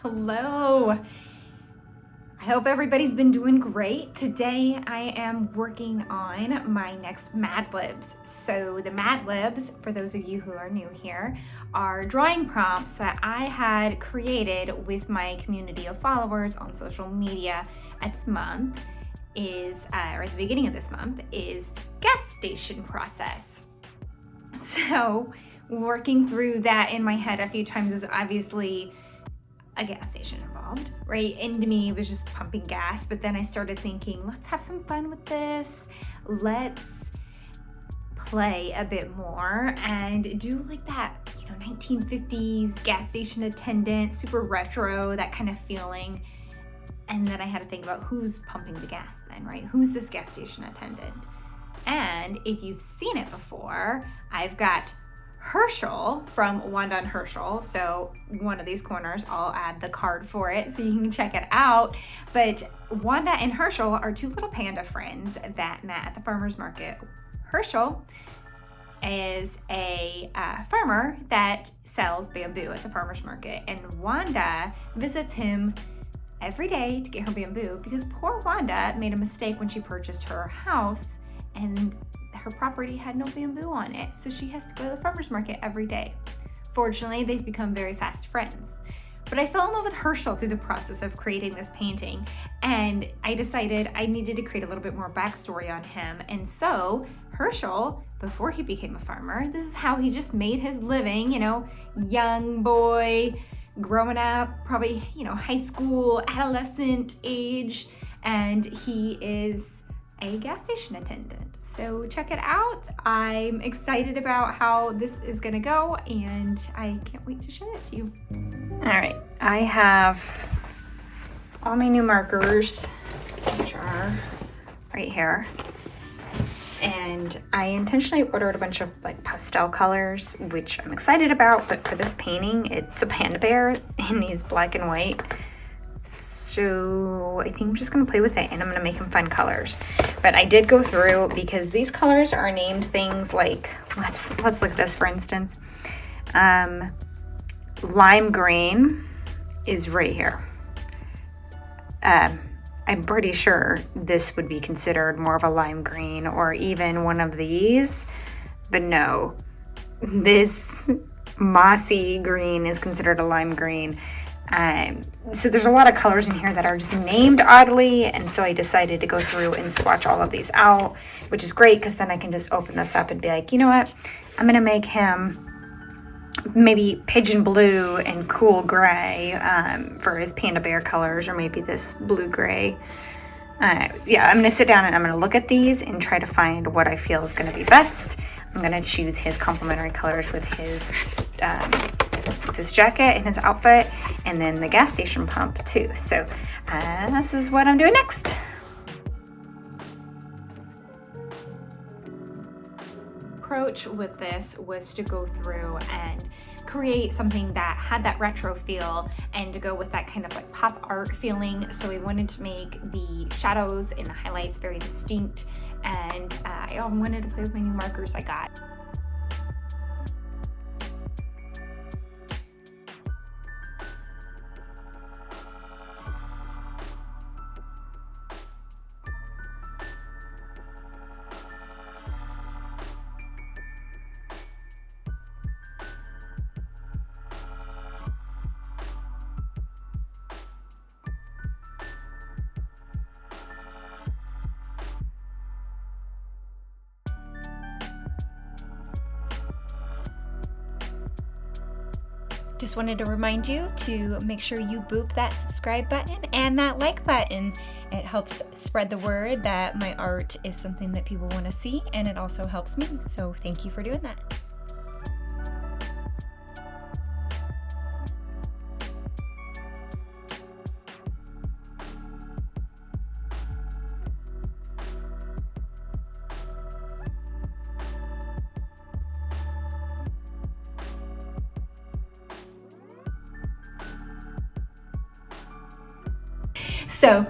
Hello. I hope everybody's been doing great. Today I am working on my next MadLibs. So the MadLibs, for those of you who are new here, are drawing prompts that I had created with my community of followers on social media. This month is, or at the beginning of this month, is gas station process. So working through that in my head a few times was obviously a gas station involved, right? And to me, it was just pumping gas. But then I started thinking, let's have some fun with this. Let's play a bit more and do like that, 1950s gas station attendant, super retro, that kind of feeling. And then I had to think about who's pumping the gas then, right? Who's this gas station attendant? And if you've seen it before, I've got Herschel from Wanda and Herschel. So one of these corners, I'll add the card for it so you can check it out. But Wanda and Herschel are two little panda friends that met at the farmer's market. Herschel is a farmer that sells bamboo at the farmer's market, and Wanda visits him every day to get her bamboo because poor Wanda made a mistake when she purchased her house and her property had no bamboo on it, so she has to go to the farmer's market every day. Fortunately, they've become very fast friends. But I fell in love with Herschel through the process of creating this painting, and I decided I needed to create a little bit more backstory on him. And so Herschel, before he became a farmer, this is how he just made his living, young boy, growing up, probably, high school, adolescent age, and he is a gas station attendant. So check it out. I'm excited about how this is gonna go, and I can't wait to show it to you. All right, I have all my new markers, which are right here. And I intentionally ordered a bunch of pastel colors, which I'm excited about, but for this painting, it's a panda bear and he's black and white. So I think I'm just gonna play with it and I'm gonna make him fun colors. But I did go through because these colors are named things like, let's look at this for instance. Lime green is right here. I'm pretty sure this would be considered more of a lime green or even one of these, but no, this mossy green is considered a lime green. So there's a lot of colors in here that are just named oddly, and so I decided to go through and swatch all of these out, which is great because then I can just open this up and be like, you know what, I'm gonna make him maybe pigeon blue and cool gray for his panda bear colors, or maybe this blue gray. I'm gonna sit down and I'm gonna look at these and try to find what I feel is gonna be best. I'm gonna choose his complementary colors with his jacket and his outfit, and then the gas station pump too. So this is what I'm doing next. Approach with this was to go through and create something that had that retro feel and to go with that kind of pop art feeling. So we wanted to make the shadows and the highlights very distinct, and I wanted to play with my new markers I got. Just wanted to remind you to make sure you boop that subscribe button and that like button. It helps spread the word that my art is something that people want to see, and it also helps me. So thank you for doing that. So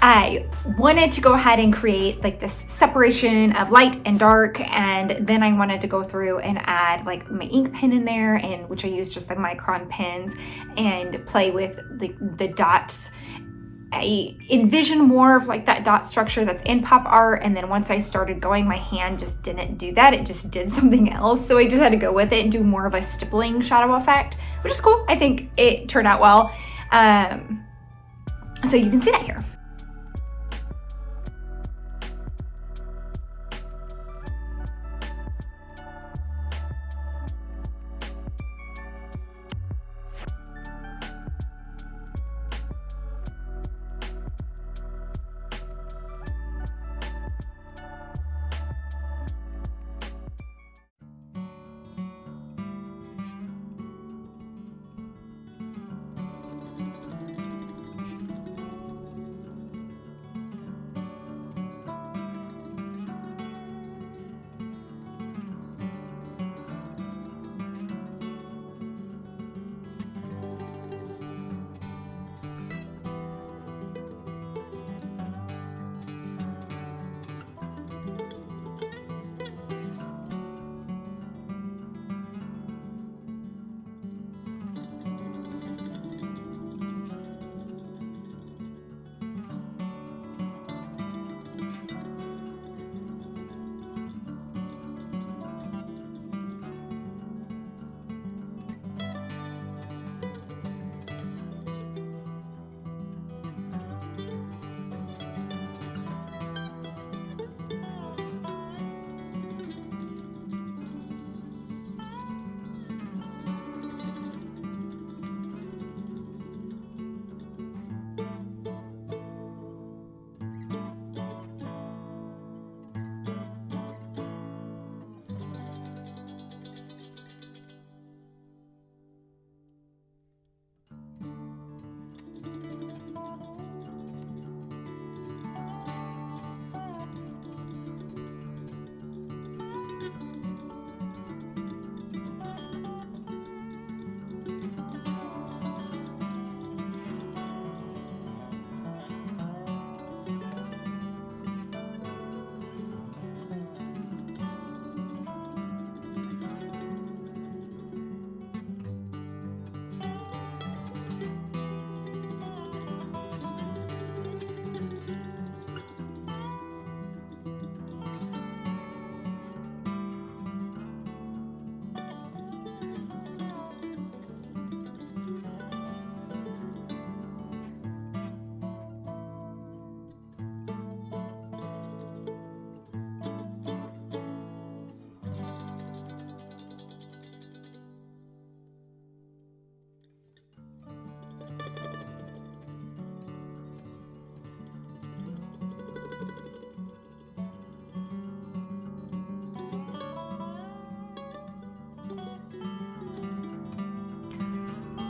I wanted to go ahead and create like this separation of light and dark, and then I wanted to go through and add like my ink pen in there, and which I use just the micron pens, and play with the dots. I envision more of like that dot structure that's in pop art, and then once I started going, my hand just didn't do that. It just did something else. So I just had to go with it and do more of a stippling shadow effect, which is cool. I think it turned out well. So you can see that here.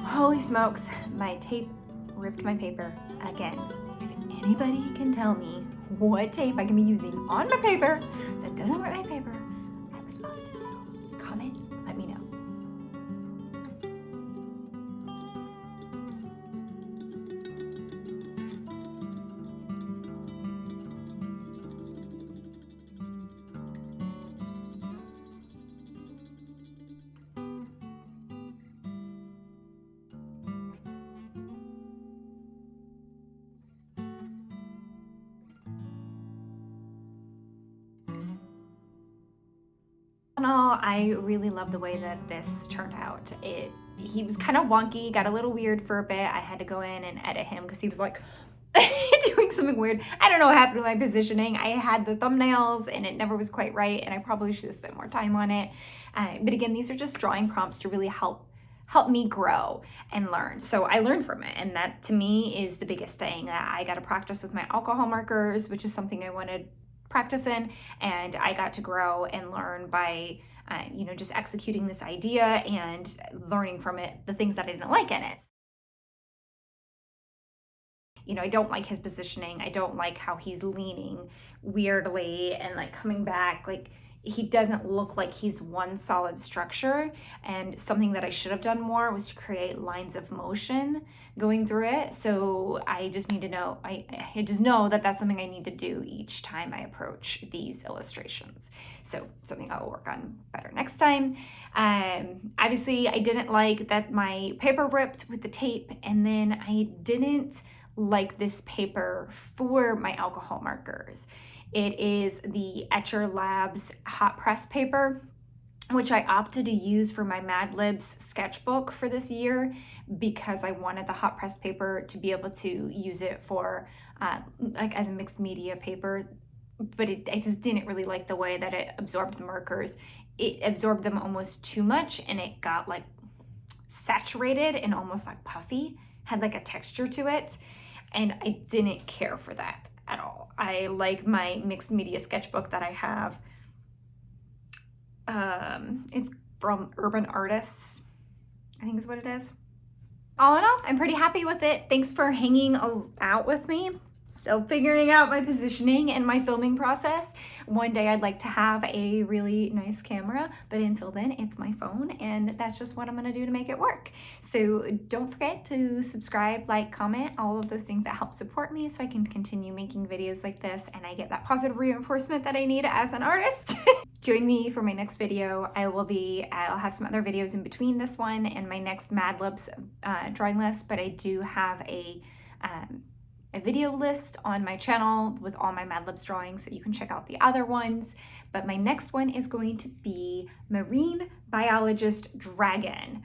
Holy smokes, my tape ripped my paper again. If anybody can tell me what tape I can be using on my paper that doesn't rip my paper, I would love to know. Comment, let me know. I really love the way that this turned out. He was kind of wonky, got a little weird for a bit. I had to go in and edit him because he was like doing something weird. I don't know what happened to my positioning. I had the thumbnails and it never was quite right, and I probably should have spent more time on it. But again, these are just drawing prompts to really help me grow and learn. So I learned from it, and that to me is the biggest thing. That I got to practice with my alcohol markers, which is something I wanted practice in, and I got to grow and learn by just executing this idea and learning from it the things that I didn't like in it. I don't like his positioning. I don't like how he's leaning weirdly and like coming back. Like, he doesn't look like he's one solid structure. And something that I should have done more was to create lines of motion going through it. So I just need to know, I just know that that's something I need to do each time I approach these illustrations. So something I'll work on better next time. Obviously I didn't like that my paper ripped with the tape, and then I didn't like this paper for my alcohol markers. It is the Etcher Labs hot press paper, which I opted to use for my MadLibs sketchbook for this year because I wanted the hot press paper to be able to use it for like as a mixed media paper. But I just didn't really like the way that it absorbed the markers. It absorbed them almost too much, and it got like saturated and almost like puffy, had like a texture to it. And I didn't care for that at all. I like my mixed media sketchbook that I have. It's from Urban Artists, I think is what it is. All in all, I'm pretty happy with it. Thanks for hanging out with me. Still figuring out my positioning and my filming process. One day I'd like to have a really nice camera, but until then it's my phone, and that's just what I'm gonna do to make it work. So don't forget to subscribe, like, comment, all of those things that help support me so I can continue making videos like this and I get that positive reinforcement that I need as an artist. Join me for my next video. I'll have some other videos in between this one and my next MadLibs drawing list, but I do have a video list on my channel with all my MadLibs drawings, so you can check out the other ones. But my next one is going to be Marine Biologist Dragon,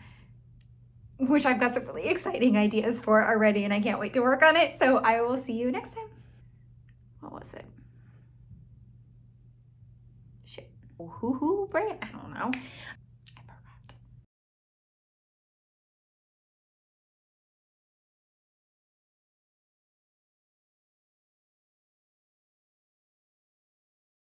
which I've got some really exciting ideas for already, and I can't wait to work on it. So I will see you next time. What was it? Shit. Ohuhu brain? I don't know.